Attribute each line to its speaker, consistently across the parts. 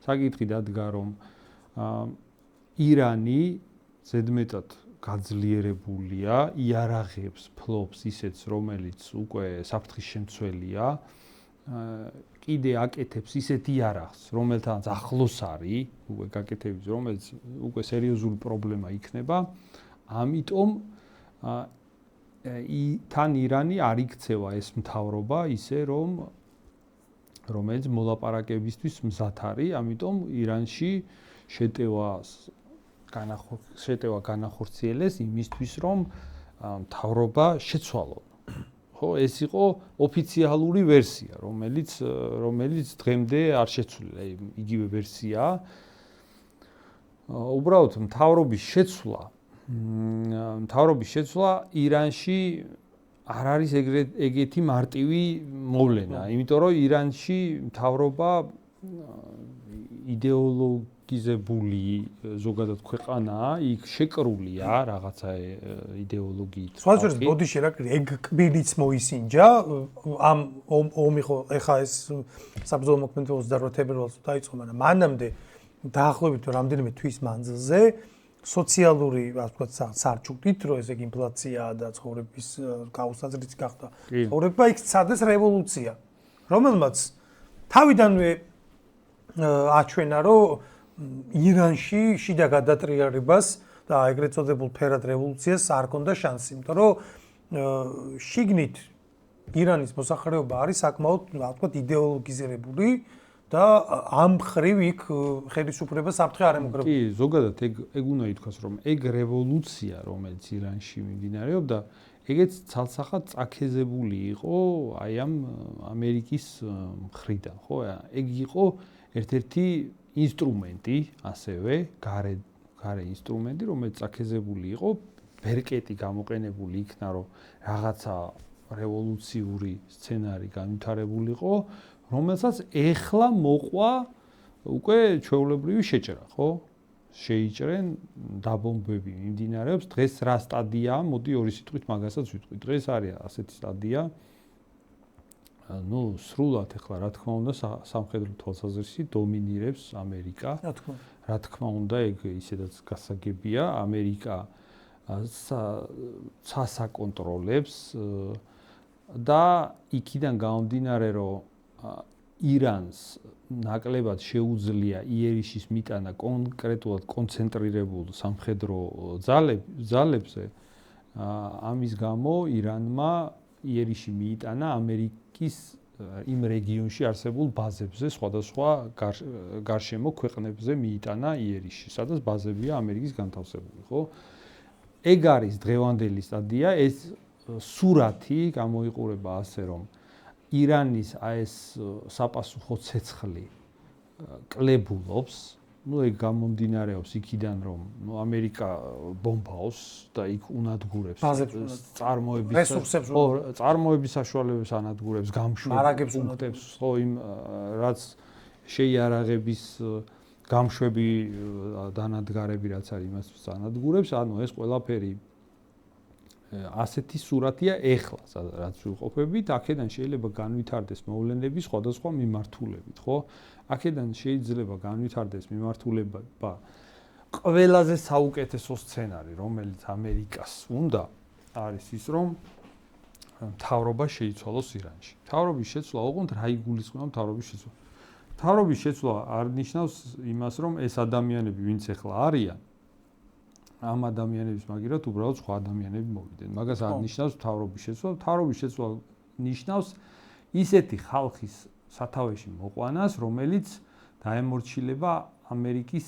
Speaker 1: საკითხი დადგა, რომ ირანი ზედმეტად გაძლიერებულია, იარაღებს ფლობს ისეც, რომელიც უკვე საფრთხის შემცველია, კიდე აკეთებს ისეთ იარაღს, რომელთანაც ახლოს არის, უკვე გაკეთების, რომელიც უკვე სერიოზული პრობლემა იქნება. ამიტომ თან ირანი არ იქცევა ეს მთავრობა ისე, რომელიც მოლაპარაკებისთვის მზად არის, ამიტომ ირანში შეტევა განახორციელეს იმისთვის, რომ მთავრობა შეცვალონ. ხო, ეს იყო ოფიციალური ვერსია, რომელიც დღემდე არ შეცვლილა, იგივე ვერსია. უბრალოდ მთავრობის შეცვლა ირანში არ არის ეგეთი მარტივი მოვლენა, იმიტომ რომ ირანში მთავრობა იდეოლოგიზებული ზოგადად ქვეყანაა, იქ შეკრულია რაღაცა იდეოლოგიით.
Speaker 2: სხვა შორის ბოდიში რა ეგ კბილიც მოისინჯა ამ ომი ხო ეხა ეს საბრძოლო მოქმედება 28 თებერვალს დაიწყო, მაგრამ მანამდე დაახლოებით რამდენიმე თვის მანძილზე სოციალური, ასე ვთქვათ, სარჩუქით, რომ ეს ეგ ინფლაცია და ცხოვრების გაუსაზრდიც გახდა. ცხოვრება იქ სცადეს რევოლუცია, რომელმაც თავიდანვე აჩვენა, რომ ირანში შიდა გადატრიალებას და ეგრეთ წოდებულ ფერად რევოლუციას არ ჰქონდა შანსი, იმიტომ რომ შიგნით ირანის მოსახლეობა არის საკმაოდ, ასე ვთქვათ, იდეოლოგიზირებული და ამ ხრივ იქ ხელისუფლება საფრთხე არ ემუქრებოდა.
Speaker 1: კი, ზოგადად ეგ უნდა ითქვას, რომ ეგ რევოლუცია, რომელიც ირანში მიმდინარეობდა, ეგეც ცალსახად წაქეზებული იყო აი ამ ამერიკის მხრიდან, ხო? ეგ იყო ერთ-ერთი ინსტრუმენტი, ასევე გარე ინსტრუმენტი, რომელიც წაქეზებული იყო, ბერკეტი გამოყენებული იქნა, რომ რაღაცა რევოლუციური სცენარი განვითარებულიყო, რომელსაც ეხლა მოყვა უკვე ჩვეულებრივი შეჭრა, ხო? შეიჭრენ დაბომბები მიმდინარეობს, დღეს რა სტადიაა, მოდი ორი სიტყვით მაგასაც ვიტყვი. დღეს არის ასეთი სტადია, სრულად ეხლა რა თქმა უნდა სამხედრო თვალსაზრისით დომინირებს ამერიკა. რა თქმა უნდა, ეგ ისედაც გასაგებია, ამერიკა ცას აკონტროლებს და იქიდან გამომდინარე, რომ ირანს ნაკლებად შეუძლია იერიშის მიტანა კონკრეტულად კონცენტრირებულ სამხედრო ძალებზე, ამის გამო ირანმა იერიში მიიტანა ამერიკის იმ რეგიონში არსებულ ბაზებზე, სხვადასხვა გარშემო ქვეყნებზე მიიტანა იერიში, სადაც ბაზებია ამერიკის განთავსებული, ხო? ეგ არის დღევანდელი სტადია, ეს სურათი გამოიყურება ასე, რომ ირანის ეს საპასუხო ცეცხლი კლებულობს, ეგ გამომდინარეობს იქიდან, რომ ამერიკა ბომბავს და იქ უნადგურებს წარმოების საშუალებებს ანადგურებს, გამშვებს პუნქტებს, ხო, იმ რაც შეიარაღების გამშვები დანადგარები რაც არის, იმას ანადგურებს, ანუ ეს ყველაფერი ასეთი სურათია ეხლა, რაც ვიყოფებით, აქედან შეიძლება განვითარდეს მოვლენები სხვადასხვა მიმართულებით, ხო? აქედან შეიძლება განვითარდეს მიმართულება ყველაზე საუკეთესო სცენარი, რომელიც ამერიკას უნდა, არის ის, რომ მთავრობა შეიცვალოს ირანში. მთავრობის შეცვლა, ოღონდ რა იგულისხმება მთავრობის შეცვლა? მთავრობის შეცვლა არ ნიშნავს იმას, რომ ეს ადამიანები, ვინც ეხლა არიან, ამ ადამიანების მაგერად უბრალოდ სხვა ადამიანები მოვიდნენ. მაგას არ ნიშნავს მთავრობის შეცვლა. მთავრობის შეცვლა ნიშნავს ისეთი ხალხის სათავეში მოყვანას, რომელიც დაემორჩილება ამერიკის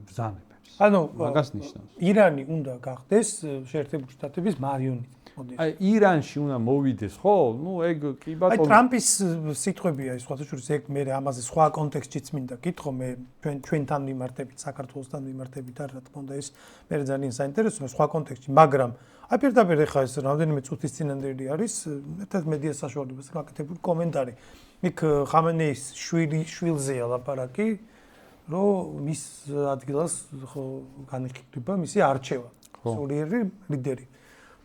Speaker 1: ბრძანებებს.
Speaker 2: ანუ
Speaker 1: მაგას ნიშნავს.
Speaker 2: ირანი უნდა გახდეს შეერთებული შტატების მარიონეტი.
Speaker 1: აი ირანში უნდა მოვიდეს, ხო? ეგ კი ბატონო.
Speaker 2: აი ტრამპის სიტყვებია ის სხვათა შორის, ეგ მე ამაზე სხვა კონტექსტშიც მინდა გითხო, მე ჩვენთან მიმართებით, საქართველოსთან მიმართებით არ რა თქმა უნდა ეს მე ძალიან საინტერესოა სხვა კონტექსტში, მაგრამ აი პირდაპირ ეხა ეს რამდენიმე წუთის წინანდელი არის ერთად მედია საშუალებასთან გაკეთებული კომენტარი. იქ ხამენეის შვილზეა ლაპარაკი, რომ მის ადგილას ხო განიხილება მისი არჩევა, სულიერი ლიდერი.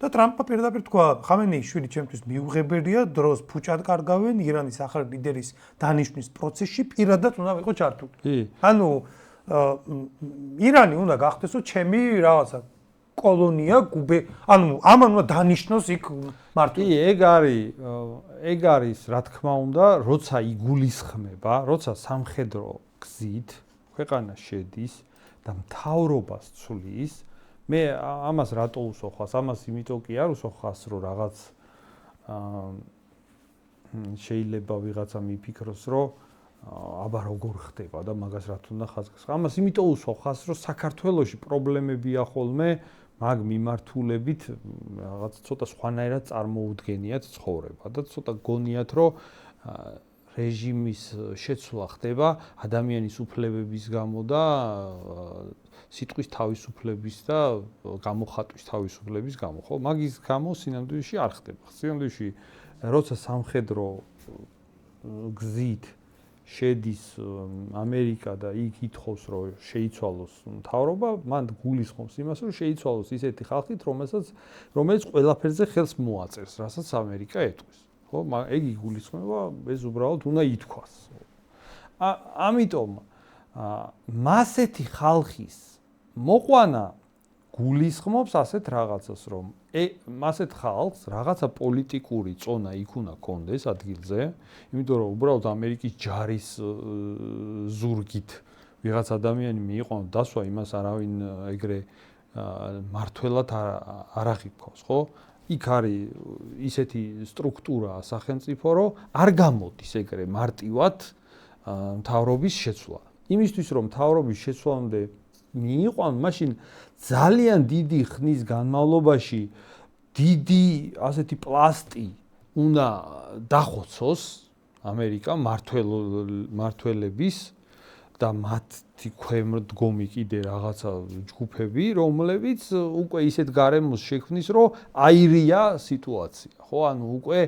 Speaker 2: და ტრამპმა პირდაპირ თქვა, ხამენეის შვილი ჩემთვის მიუღებელია, დროს ფუჭად კარგავენ ირანის ახალი ლიდერის დანიშვნის პროცესში პირადად უნდა ვიყო ჩართული. ანუ ირანი უნდა გახდესო ჩემი რაღაცა კოლონია, გუბე, ანუ ამან უნდა დანიშნოს იქ მართლა.
Speaker 1: ეგ არის, რა თქმა უნდა, როცა იგულისხმება, როცა სამხედრო გზით ქვეყანა შედის და მთავრობას ცვლის, მე ამას რატო უსოხავს? ამას იმიტომ კი არ უსოხავს, რომ რაღაც შეიძლება ვიღაცა მიფიქროს, რომ აბა როგორ ხდება და მაგას რა თქმა უნდა ხაზგას. ამას იმიტომ უსოხავს, რომ საქართველოში პრობლემებია ხოლმე მაგ მიმართულებით რაღაც ცოტა სხვანაირად წარმოუდგენიათ ცხოვრება და ცოტა გონიათ, რომ რეჟიმის შეცვლა ხდება ადამიანის უფლებების გამო და სიტყვის თავისუფლების და გამოხატვის თავისუფლების გამო, ხო? მაგის გამო სინამდვილეში არ ხდება. სინამდვილეში როცა სამხედრო გზით შედის ამერიკა და იქ ითხოვს, რომ შეიცვალოს მთავრობა, მან გულისხმობს იმას, რომ შეიცვალოს ისეთი ხალხით, რომელიც ყველაფერზე ხელს მოაწერს, რასაც ამერიკა ეტყვის. ხო? ეგ იგულისხმება, ეს უბრალოდ უნდა ითქვას. ამიტომ მასეთი ხალხის მოყვანა გულისხმობს ასეთ რაღაცას, რომ ასეთ ხალხს რაღაცა პოლიტიკური წონა იქ უნდა კონდეს ადგილზე, იმიტომ რომ უბრალოდ ამერიკის ჯარის ზურგით ვიღაც ადამიანი მიიყვანოს დასვა, იმას არავინ ეგრე მართველად არ აღიქვავს, ხო? იქ არის ისეთი სტრუქტურა სახელმწიფო, რომ არ გამოდის ეგრე მარტივად მთავრობის შეცვლა. იმისთვის რომ მთავრობის შეცვლამდე მიიყვანოს, მაშინ ძალიან დიდი ხნის განმავლობაში დიდი ასეთი პლასტი უნდა დახოცოს ამერიკა მართველების და მათი ქვემდგომი კიდე რაღაცა ჯგუფები, რომლებიც უკვე ისეთ გარემოს შექმნის, რომ აირია სიტუაცია, ხო? ანუ უკვე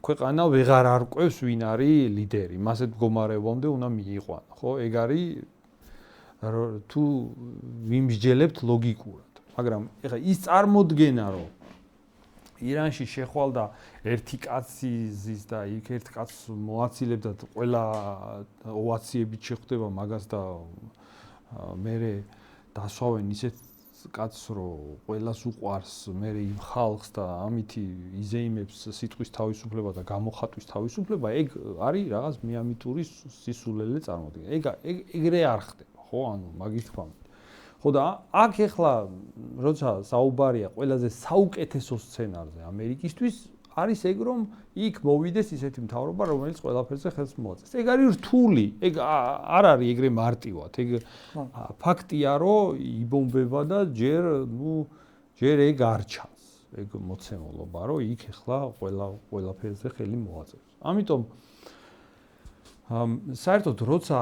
Speaker 1: ქვეყანა ვეღარ არკვევს ვინ არის ლიდერი, მასეთ მდგომარეობამდე უნდა მიიყვანა, ხო? ეგ არის თუ ვიმსჯელებთ ლოგიკურად. მაგრამ ეხლა ის წარმოდგენა, რომ ირანში შეხვალდა ერთი კაცი ზის და იქ ერთ კაცს მოაცილებდა და ყველა ოვაციებით შეხვდება მაგას და მერე დასვავენ ისეთ კაცს, რომ ყველას უყვარს მერე იმ ხალხს და ამითი იზეიმებს სიტყვის თავისუფლება და გამოხატვის თავისუფლება, ეგ არის რაღაც მიამიტური სისულელე წარმოდგენა. ეგრე არ ხდება, ხო? ანუ მაგის თქმა უნდა. ხო და აქ ეხლა როცა საუბარია ყველაზე საუკეთესო სცენარზე ამერიკისთვის, არის ეგ რომ იქ მოვიდეს ისეთი მთავრობა, რომელიც ყველაფერზე ხელს მოაწერს. ეგ არის რთული, ეგ არ არის ეგრე მარტივად. ეგ ფაქტია, რომ იბომბება და ჯერ ეგ არ ჩანს. ეგ მოცემულობა, რომ იქ ეხლა ყველაფერზე ხელი მოაწერს. ამიტომ საერთოდ როცა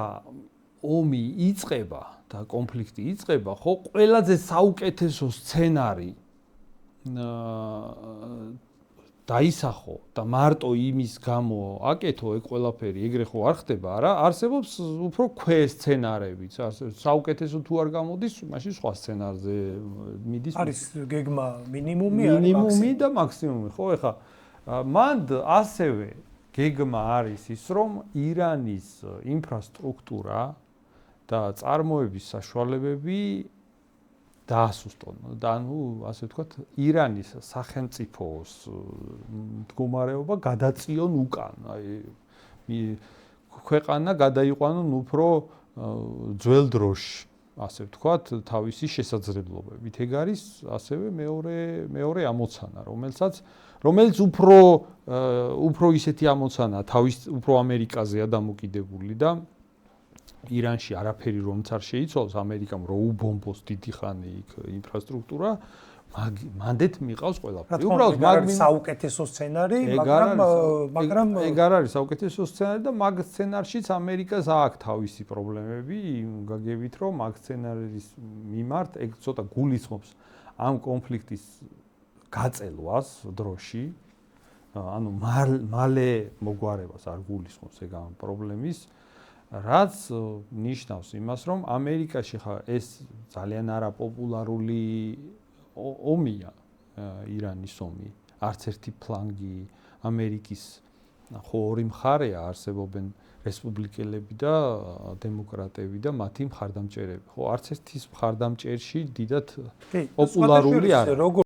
Speaker 1: ომი იწყება და კონფლიქტი იწყება, ხო, ყველაზე საუკეთესო სცენარი დაისახო და მარტო იმის გამო აკეთო ეგ ყველაფერი, ეგრე ხო არ ხდება, არა? არსებობს უფრო ქვე სცენარებიც, საუკეთესო თუ არ გამოდის, მაშინ სხვა სცენარზე მიდის.
Speaker 2: არის გეგმა მინიმუმი,
Speaker 1: მინიმუმი და მაქსიმუმი, ხო? ეხლა მანდ ასევე გეგმა არის ის, რომ ირანის ინფრასტრუქტურა და წარმოების საშუალებები დაასუსტონ. და ანუ ასე ვთქვათ, ირანის სახელმწიფოს მდგომარეობა გადაწიონ უკან. აი ქვეყანა გადაიყვანონ უფრო ძველ დროში, ასე ვთქვათ, თავისი შესაძლებლობებით. ეგ არის ასევე მეორე ამოცანა, რომელიც უფრო ისეთი ამოცანა თავის უფრო ამერიკაზეა დამოკიდებული და ირანში არაფერი რომც არ შეიცვალოს, ამერიკამ რო უბომბოს დიდი ხანი იქ ინფრასტრუქტურა, მანდეთ მიყავს ყველაფერი.
Speaker 2: უბრალოდ მაგ საუკეთესო სცენარი, მაგრამ
Speaker 1: ეგ არ არის საუკეთესო სცენარი და მაგ სცენარშიც ამერიკას აქვს თავისი პრობლემები, გაგებით რომ მაგ სცენარის მიმართ ეგ ცოტა გულისხმობს ამ კონფლიქტის გაწელვას დროში, ანუ მალე მოგვარებას არ გულისხმობს ეგ ამ პრობლემის, რაც ნიშნავს იმას, რომ ამერიკაში ხა ეს ძალიან არაპოპულარული ომია, ირანის ომი. არც ერთი ფლანგი ამერიკის ხო ორი მხარეა არსებობენ რესპუბლიკელები და დემოკრატები და მათი მხარდამჭერები. ხო არც ერთის მხარდამჭერში დიდად პოპულარული არ არის.